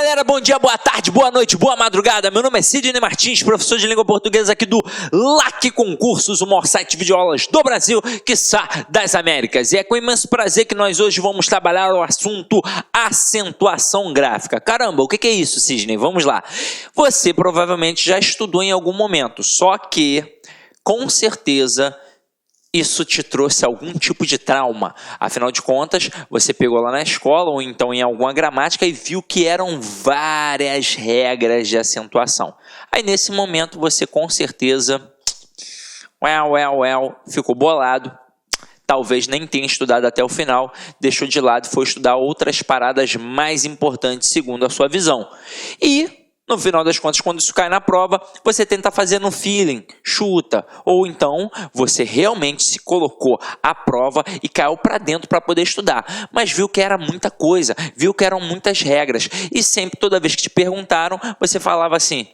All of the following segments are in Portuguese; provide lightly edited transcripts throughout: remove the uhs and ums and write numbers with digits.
galera, bom dia, boa tarde, boa noite, boa madrugada. Meu nome é Sidney Martins, professor de língua portuguesa aqui do LAC Concursos, o maior site de videoaulas do Brasil, quiçá das Américas. E é com imenso prazer que nós hoje vamos trabalhar o assunto acentuação gráfica. Caramba, o que é isso, Sidney? Vamos lá. Você provavelmente já estudou em algum momento, só que, com certeza, isso te trouxe algum tipo de trauma. Afinal de contas, você pegou lá na escola ou então em alguma gramática e viu que eram várias regras de acentuação. Aí nesse momento você com certeza ficou bolado. Talvez nem tenha estudado até o final, deixou de lado e foi estudar outras paradas mais importantes segundo a sua visão. E no final das contas, quando isso cai na prova, você tenta fazer no feeling, chuta, ou então você realmente se colocou à prova e caiu para dentro para poder estudar, mas viu que era muita coisa, viu que eram muitas regras, e sempre, toda vez que te perguntaram, você falava assim: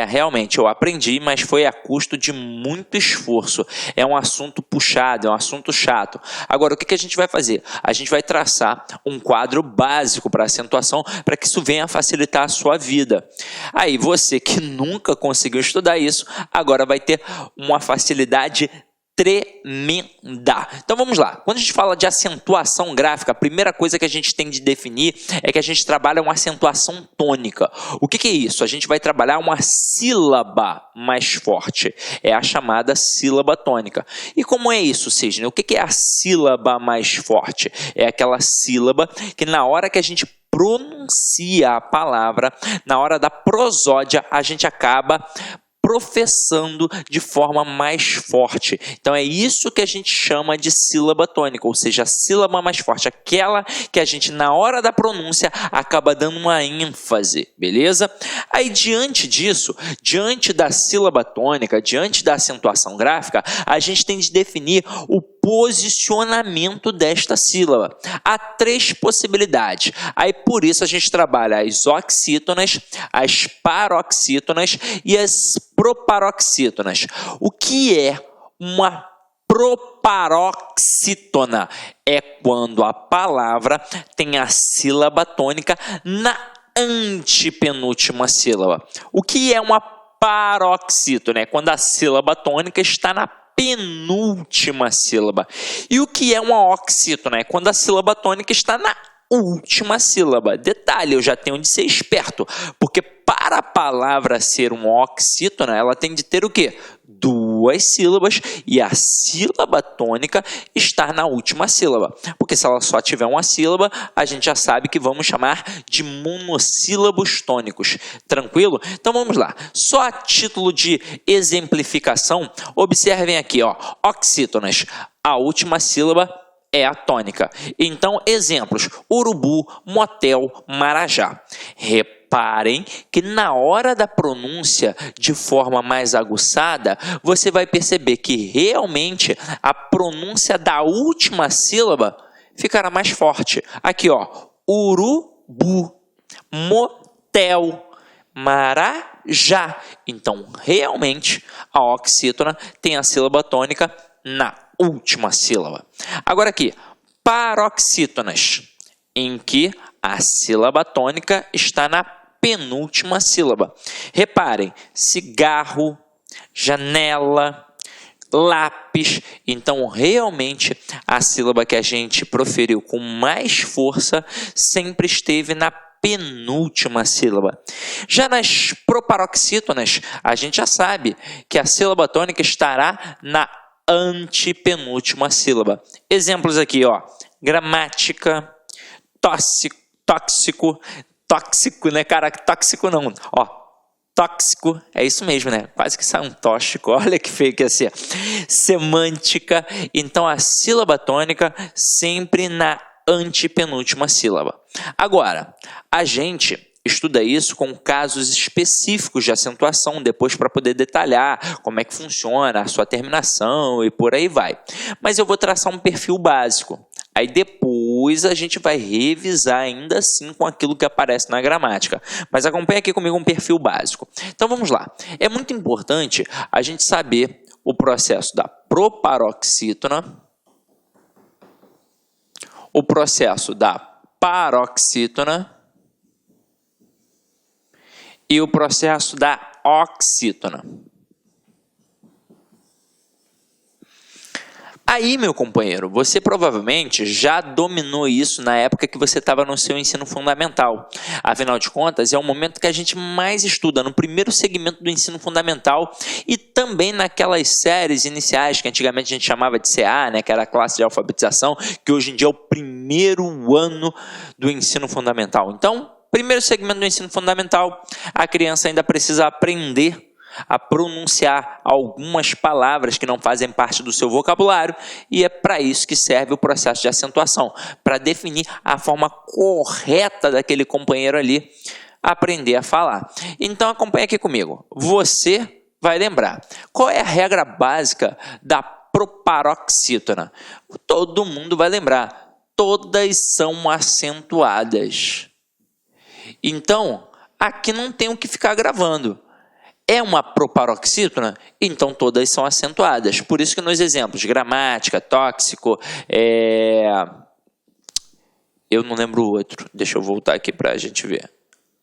realmente, eu aprendi, mas foi a custo de muito esforço. É um assunto puxado, é um assunto chato. Agora, o que a gente vai fazer? A gente vai traçar um quadro básico para acentuação, para que isso venha a facilitar a sua vida. Aí, você que nunca conseguiu estudar isso, agora vai ter uma facilidade tremenda. Então vamos lá. Quando a gente fala de acentuação gráfica, a primeira coisa que a gente tem de definir é que a gente trabalha uma acentuação tônica. O que é isso? A gente vai trabalhar uma sílaba mais forte. É a chamada sílaba tônica. E como é isso, Sidney? O que é a sílaba mais forte? É aquela sílaba que na hora que a gente pronuncia a palavra, na hora da prosódia, a gente acaba professando de forma mais forte. Então é isso que a gente chama de sílaba tônica, ou seja, a sílaba mais forte, aquela que a gente na hora da pronúncia acaba dando uma ênfase, beleza? Aí diante disso, diante da sílaba tônica, diante da acentuação gráfica, a gente tem de definir o posicionamento desta sílaba. Há três possibilidades. Aí por isso a gente trabalha as oxítonas, as paroxítonas e as proparoxítonas. O que é uma proparoxítona? É quando a palavra tem a sílaba tônica na antepenúltima sílaba. O que é uma paroxítona? É quando a sílaba tônica está na penúltima sílaba. E o que é uma oxítona? É quando a sílaba tônica está na última sílaba. Detalhe, eu já tenho de ser esperto, porque para a palavra ser uma oxítona, ela tem de ter o quê? Duas sílabas e a sílaba tônica estar na última sílaba. Porque se ela só tiver uma sílaba, a gente já sabe que vamos chamar de monossílabos tônicos. Tranquilo? Então vamos lá. Só a título de exemplificação, observem aqui, ó, oxítonas. A última sílaba é a tônica. Então, exemplos: urubu, motel, marajá. Reparem que na hora da pronúncia, de forma mais aguçada, você vai perceber que realmente a pronúncia da última sílaba ficará mais forte. Aqui, ó, urubu, motel, marajá. Então, realmente, a oxítona tem a sílaba tônica na última sílaba. Agora aqui, paroxítonas, em que a sílaba tônica está na penúltima sílaba. Reparem, cigarro, janela, lápis. Então, realmente, a sílaba que a gente proferiu com mais força sempre esteve na penúltima sílaba. Já nas proparoxítonas, a gente já sabe que a sílaba tônica estará na antepenúltima sílaba. Exemplos aqui, ó: gramática, tóxico, né, cara? Tóxico não, ó, tóxico, é isso mesmo, né? Quase que sai um tóxico, olha que feio que ia ser. Semântica, então a sílaba tônica sempre na antepenúltima sílaba. Agora, a gente estuda isso com casos específicos de acentuação, depois para poder detalhar como é que funciona a sua terminação e por aí vai. Mas eu vou traçar um perfil básico. Aí depois a gente vai revisar ainda assim com aquilo que aparece na gramática. Mas acompanha aqui comigo um perfil básico. Então vamos lá. É muito importante a gente saber o processo da proparoxítona, o processo da paroxítona e o processo da oxítona. Aí, meu companheiro, você provavelmente já dominou isso na época que você estava no seu ensino fundamental. Afinal de contas, é o momento que a gente mais estuda, no primeiro segmento do ensino fundamental e também naquelas séries iniciais que antigamente a gente chamava de CA, né, que era a classe de alfabetização, que hoje em dia é o primeiro ano do ensino fundamental. Então, primeiro segmento do ensino fundamental, a criança ainda precisa aprender a pronunciar algumas palavras que não fazem parte do seu vocabulário, e é para isso que serve o processo de acentuação, para definir a forma correta daquele companheiro ali aprender a falar. Então acompanha aqui comigo. Você vai lembrar qual é a regra básica da proparoxítona. Todo mundo vai lembrar. Todas são acentuadas. Então, aqui não tem o que ficar gravando. É uma proparoxítona? Então todas são acentuadas. Por isso que nos exemplos, gramática, tóxico, eu não lembro o outro. Deixa eu voltar aqui para a gente ver.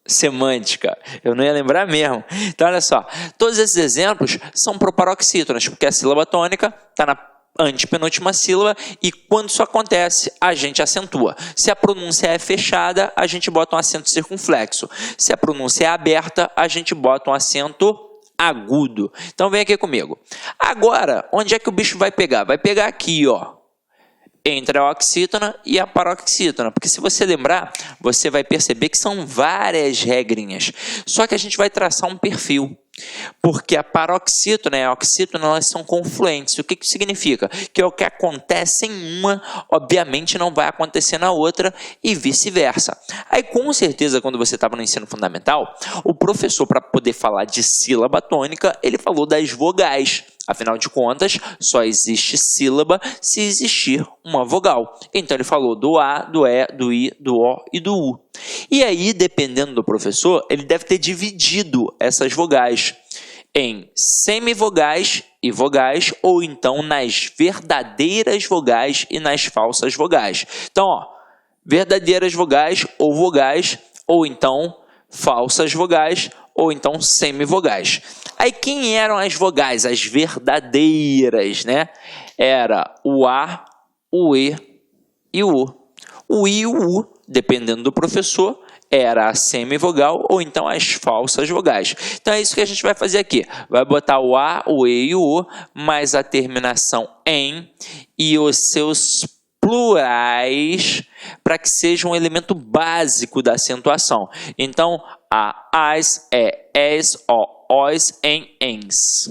Semântica. Eu não ia lembrar mesmo. Então, olha só. Todos esses exemplos são proparoxítonas, porque a sílaba tônica está na antepenúltima sílaba e quando isso acontece, a gente acentua. Se a pronúncia é fechada, a gente bota um acento circunflexo. Se a pronúncia é aberta, a gente bota um acento agudo. Então vem aqui comigo. Agora, onde é que o bicho vai pegar? Vai pegar aqui, ó, entre a oxítona e a paroxítona, porque se você lembrar, você vai perceber que são várias regrinhas. Só que a gente vai traçar um perfil. Porque a paroxítona e a oxítona, elas são confluentes. O que isso significa? Que o que acontece em uma, obviamente, não vai acontecer na outra e vice-versa. Aí, com certeza, quando você estava no ensino fundamental, o professor, para poder falar de sílaba tônica, ele falou das vogais. Afinal de contas, só existe sílaba se existir uma vogal. Então, ele falou do A, do E, do I, do O e do U. E aí, dependendo do professor, ele deve ter dividido essas vogais em semivogais e vogais, ou então nas verdadeiras vogais e nas falsas vogais. Então, ó, verdadeiras vogais, ou então falsas vogais, ou então semivogais. Aí, quem eram as vogais? As verdadeiras, né? Era o A, o E e o U. O I e o U, dependendo do professor, era a semivogal ou então as falsas vogais. Então é isso que a gente vai fazer aqui. Vai botar o A, o E e o U, mais a terminação em e os seus plurais para que seja um elemento básico da acentuação. Então, as, es, os, ens.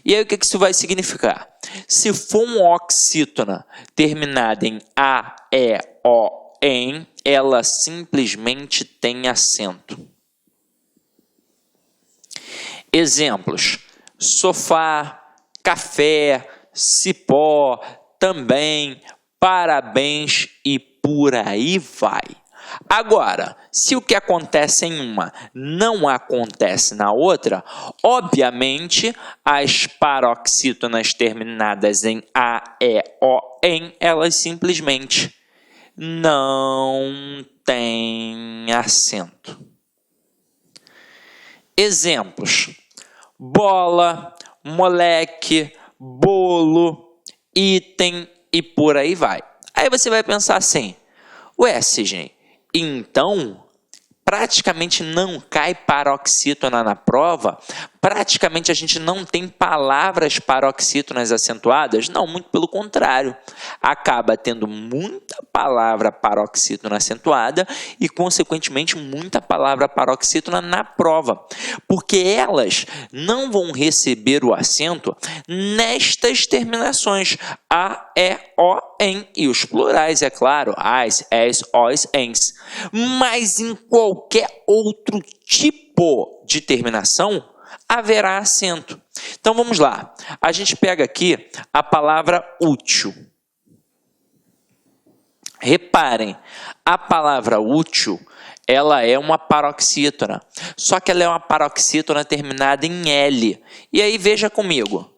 E aí o que isso vai significar? Se for uma oxítona terminada em a, e, o, em, ela simplesmente tem acento. Exemplos: sofá, café, cipó, também, parabéns e por aí vai. Agora, se o que acontece em uma não acontece na outra, obviamente as paroxítonas terminadas em a, e, o, em, elas simplesmente não têm acento. Exemplos: bola, moleque, bolo, item e por aí vai. Aí você vai pensar assim: ué, Sidney, então praticamente não cai paroxítona na prova? Praticamente a gente não tem palavras paroxítonas acentuadas? Não, muito pelo contrário. Acaba tendo muita palavra paroxítona acentuada e, consequentemente, muita palavra paroxítona na prova. Porque elas não vão receber o acento nestas terminações a, e, o, em e os plurais, é claro, as, es, os, ens. Mas em qualquer outro tipo de terminação, haverá acento. Então vamos lá. A gente pega aqui a palavra útil. Reparem, a palavra útil, ela é uma paroxítona. Só que ela é uma paroxítona terminada em L. E aí veja comigo.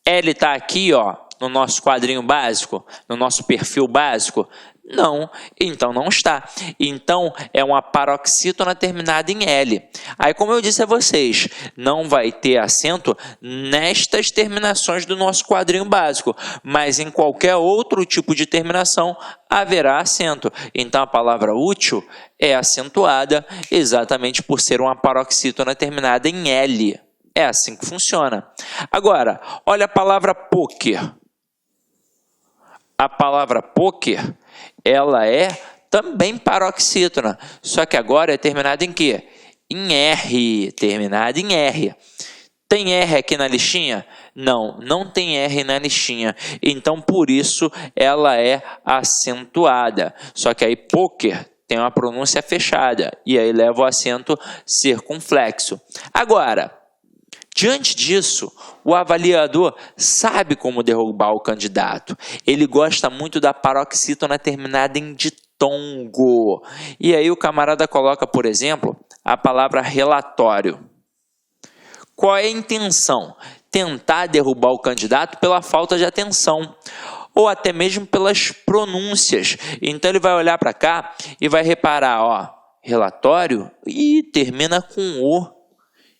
L está aqui, ó, no nosso quadrinho básico, no nosso perfil básico, Não, então não está. Então, é uma paroxítona terminada em L. Aí, como eu disse a vocês, não vai ter acento nestas terminações do nosso quadrinho básico, mas em qualquer outro tipo de terminação haverá acento. Então, a palavra útil é acentuada exatamente por ser uma paroxítona terminada em L. É assim que funciona. Agora, olha a palavra poker. A palavra poker, ela é também paroxítona, só que agora é terminada em quê? Em R, terminada em R. Tem R aqui na listinha? Não, não tem R na listinha. Então, por isso, ela é acentuada. Só que aí, poker tem uma pronúncia fechada, e aí leva o acento circunflexo. Agora, diante disso, o avaliador sabe como derrubar o candidato. Ele gosta muito da paroxítona terminada em ditongo. E aí o camarada coloca, por exemplo, a palavra relatório. Qual é a intenção? Tentar derrubar o candidato pela falta de atenção, ou até mesmo pelas pronúncias. Então ele vai olhar para cá e vai reparar, ó, relatório, e termina com O.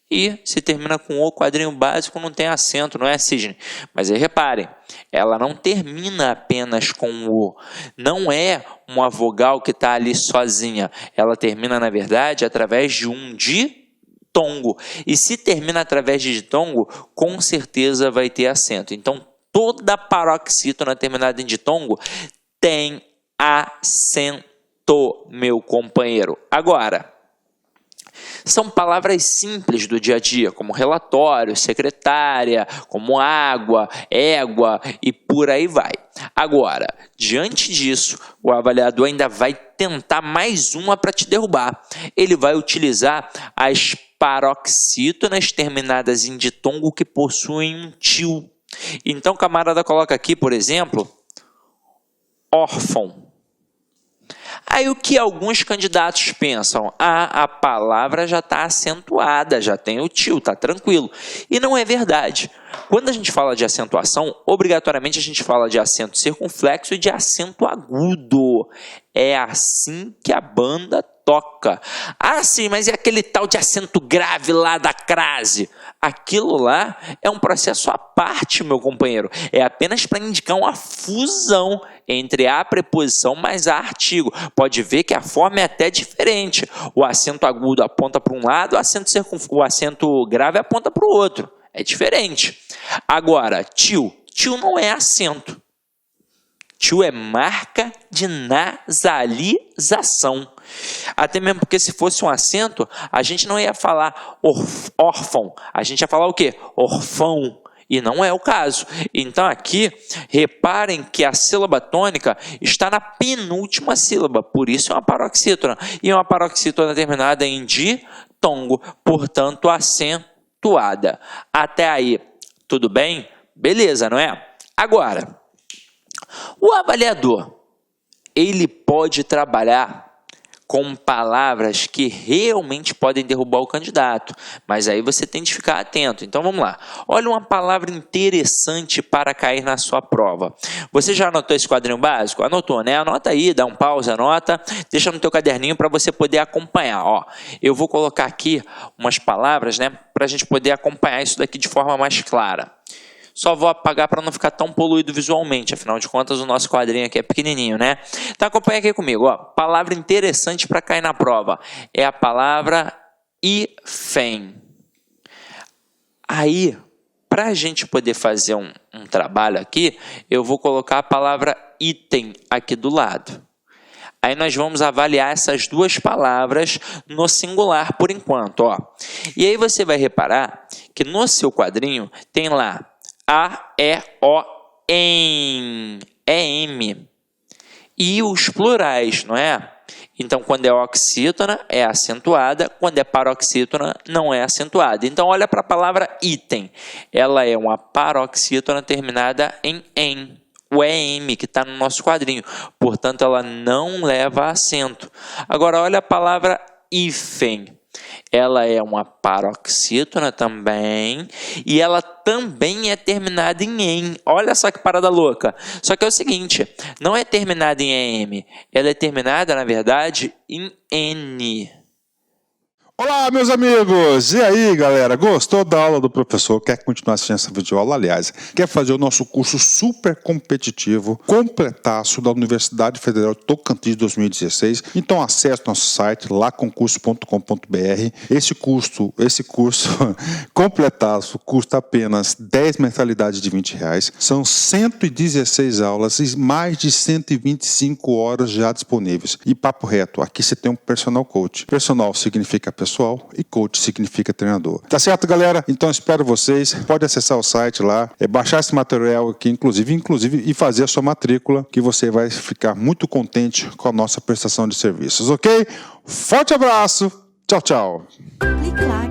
E se termina com O, quadrinho básico não tem acento, não é, Sidney? Mas aí reparem, ela não termina apenas com O. Não é uma vogal que está ali sozinha. Ela termina, na verdade, através de um ditongo. E se termina através de ditongo, com certeza vai ter acento. Então, toda paroxítona terminada em ditongo tem acento, meu companheiro. Agora, são palavras simples do dia a dia, como relatório, secretária, como água, égua e por aí vai. Agora, diante disso, o avaliador ainda vai tentar mais uma para te derrubar. Ele vai utilizar as paroxítonas terminadas em ditongo que possuem um til. Então, o camarada coloca aqui, por exemplo, órfão. Aí o que alguns candidatos pensam? A palavra já está acentuada, já tem o til, está tranquilo. E não é verdade. Quando a gente fala de acentuação, obrigatoriamente a gente fala de acento circunflexo e de acento agudo. É assim que a banda toca. Ah, sim, mas e aquele tal de acento grave lá da crase? Aquilo lá é um processo à parte, meu companheiro. É apenas para indicar uma fusão entre a preposição mais a artigo. Pode ver que a forma é até diferente. O acento agudo aponta para um lado, o acento grave aponta para o outro. É diferente. Agora, til não é acento. Til é marca de nasalização. Até mesmo porque se fosse um acento, a gente não ia falar órfão. A gente ia falar o quê? Orfão. E não é o caso. Então aqui, reparem que a sílaba tônica está na penúltima sílaba. Por isso é uma paroxítona. E é uma paroxítona terminada em ditongo. Portanto, acentuada. Até aí, tudo bem? Beleza, não é? Agora, o avaliador, ele pode trabalhar com palavras que realmente podem derrubar o candidato, mas aí você tem de ficar atento. Então vamos lá. Olha uma palavra interessante para cair na sua prova. Você já anotou esse quadrinho básico? Anotou, né? Anota aí, dá um pause, anota, deixa no teu caderninho para você poder acompanhar. Ó, eu vou colocar aqui umas palavras, né, para a gente poder acompanhar isso daqui de forma mais clara. Só vou apagar para não ficar tão poluído visualmente, afinal de contas o nosso quadrinho aqui é pequenininho, né? Então acompanha aqui comigo, ó. Palavra interessante para cair na prova é a palavra hífen. Aí, para a gente poder fazer um trabalho aqui, eu vou colocar a palavra item aqui do lado. Aí nós vamos avaliar essas duas palavras no singular por enquanto, ó. E aí você vai reparar que no seu quadrinho tem lá A, E, O, EM, EM. E os plurais, não é? Então, quando é oxítona, é acentuada. Quando é paroxítona, não é acentuada. Então, olha para a palavra item. Ela é uma paroxítona terminada em EM. O EM, que está no nosso quadrinho. Portanto, ela não leva acento. Agora, olha a palavra hífen. ela é uma paroxítona também, e ela também é terminada em "em". Olha só que parada louca. Só que é o seguinte, não é terminada em "em", ela é terminada, na verdade, em "n". Olá, meus amigos! E aí, galera? Gostou da aula do professor? Quer continuar assistindo essa videoaula? Aliás, quer fazer o nosso curso super competitivo, completaço da Universidade Federal de Tocantins 2016? Então acesse nosso site, laconcurso.com.br. Esse curso completaço custa apenas 10 mensalidades de R$20. São 116 aulas e mais de 125 horas já disponíveis. E papo reto, aqui você tem um personal coach. Personal significa pessoal e coach significa treinador. Tá certo, galera? Então espero vocês. Pode acessar o site lá, baixar esse material aqui, inclusive, e fazer a sua matrícula, que você vai ficar muito contente com a nossa prestação de serviços, ok? Forte abraço! Tchau, tchau! Clique lá.